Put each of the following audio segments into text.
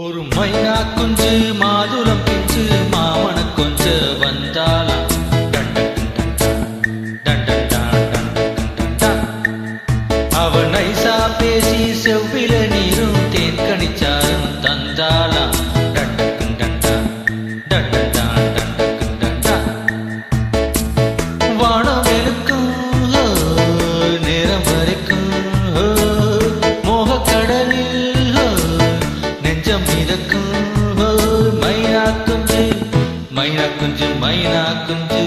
ஒரு மைனா குஞ்சு மாதுளம் பிஞ்சு மாமன கொஞ்ச வந்தாளா அவ நைசா பேசி செவ்வில நீரும் தேன் கணிச்சாரும் தந்தாளா வானம் எனக்கும் நேரம் வரைக்கும் மோகக்கடலில் நெஞ்சம் மிதக்கும் மைனா குஞ்சு மைனா குஞ்சு மைனா குஞ்சு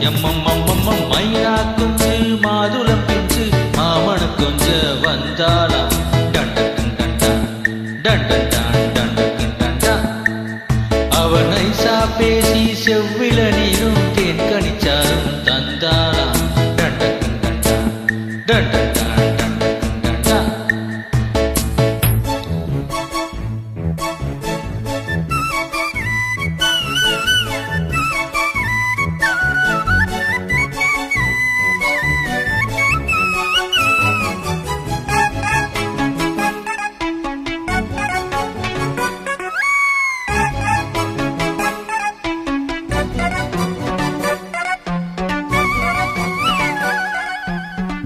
எம்மம்மம்மம்ம மைனா குஞ்சு மாதுளம் பிஞ்சு மாமன கொஞ்ச வந்தாளா டண்டக்கும் டண்டா டண்டடான் டண்டக்கும் டண்டா அவ நைசா பேசி செவ்வில நீரும் தேன் கணிச்சாரும் தந்தாளா டண்டக்கும் டண்டா டண்டடான் டண்டக்கும் டண்டா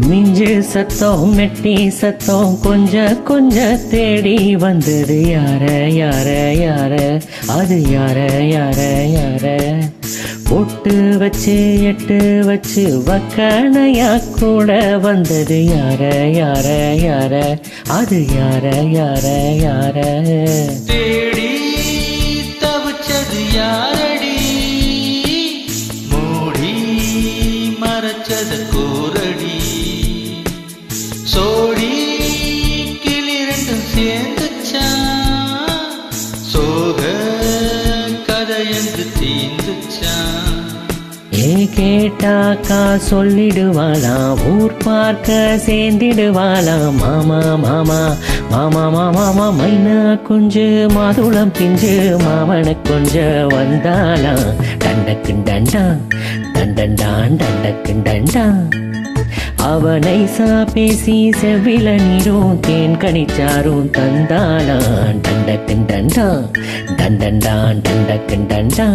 மிஞ்சு சத்தம் மெட்டி சத்தம் கொஞ்ச கொஞ்ச தேடி வந்தது யார யார யார அது யார யார யார பொட்டு வச்சு எட்டு வச்சு வக்கணையா கூட வந்தது யார யார யார அது யார யார யார தேடி தவிச்சது யாரடி மூடி மறைச்சது கூரடி சோடி கிளி ரெண்டும் சேர்ந்துச்சான் சோக கதையங்கு தீந்துச்சான் ஏ கேட்டாக்கா சொல்லிடுவாளாம் ஊர் பார்க்க சேர்ந்திடுவாளாம் மாமா மாமா மாமா மாமா மைனா குஞ்சு மாதுளம் பிஞ்சு மாமன கொஞ்ச வந்தாளாம் டண்டக்குன் டண்டா டண்டண்டான் டண்டக்குன் டண்டா அவனை சா பேசி செவ்வில நீரும் தேன் கணிச்சாரும் தந்தாளான் டண்டக்குன் டண்டா டண்டண்டான் டண்டக்குன் டண்டா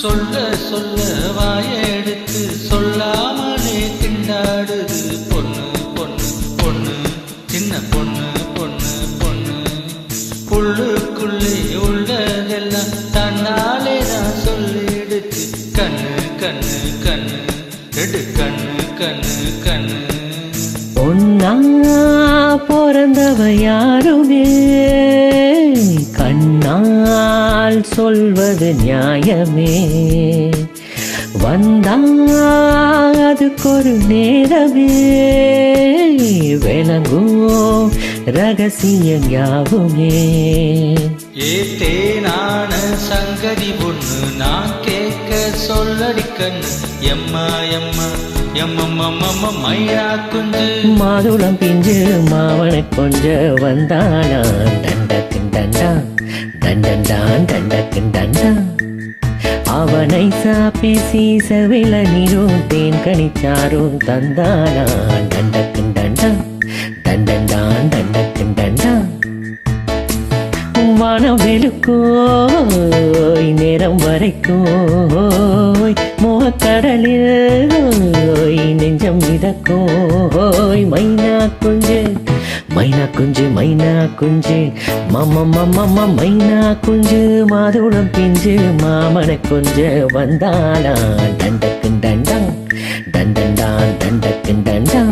சொல்ல சொல்ல வாயெடுத்து சொல்லாமலே திண்டாடுது பொண்ணு பொண்ணு பொண்ணு சின்ன பொண்ணு பொண்ணு பொண்ணு உள்ளுக்குள்ளே உள்ளதெல்லாம் தன்னாலே நான் சொல்லிடுச்சு கண்ணு கண்ணு கண்ணு ரெண்டு கண்ணு கண்ணு கண்ணு பொன்னா பிறந்தவ யாருமே கண்ணால் சொல்வது நியாயமே வந்தால் அதுக்கொரு நேரமே விளங்கும் ரகசியம் யாவுமே ஏத்தேனான சங்கதி பொண்ணு நான் கேட்க சொல்லடி கண்ணு எம்மா எம்மா எம்மம்மம்மம்ம மைனா குஞ்சு மாதுளம் பிஞ்சு மாவன கொஞ்ச வந்தானா டண்டக்குன் டண்டா டண்டண்டான் டண்டக்குன் டண்டா அவனை சா பேசி செவில நீரும் தேன் கணிச்சாரும் தந்தானா டண்டக்குன் டண்டா டண்டண்டான் டண்டக்குன் டண்டா வானம் வெளுக்கோய் நேரம் வரைக்கோய் மோகக்கடலில் நெஞ்சம் மிதக்கோய் மைனா குஞ்சு மைனா குஞ்சு மைனா குஞ்சு மம்மம்மம்மம்ம மைனா குஞ்சு மாதுளம் பிஞ்சு மாமன கொஞ்ச வந்தாளா டண்டக்குன் டண்டா டண்டண்டான் டண்டக்குன் டண்டா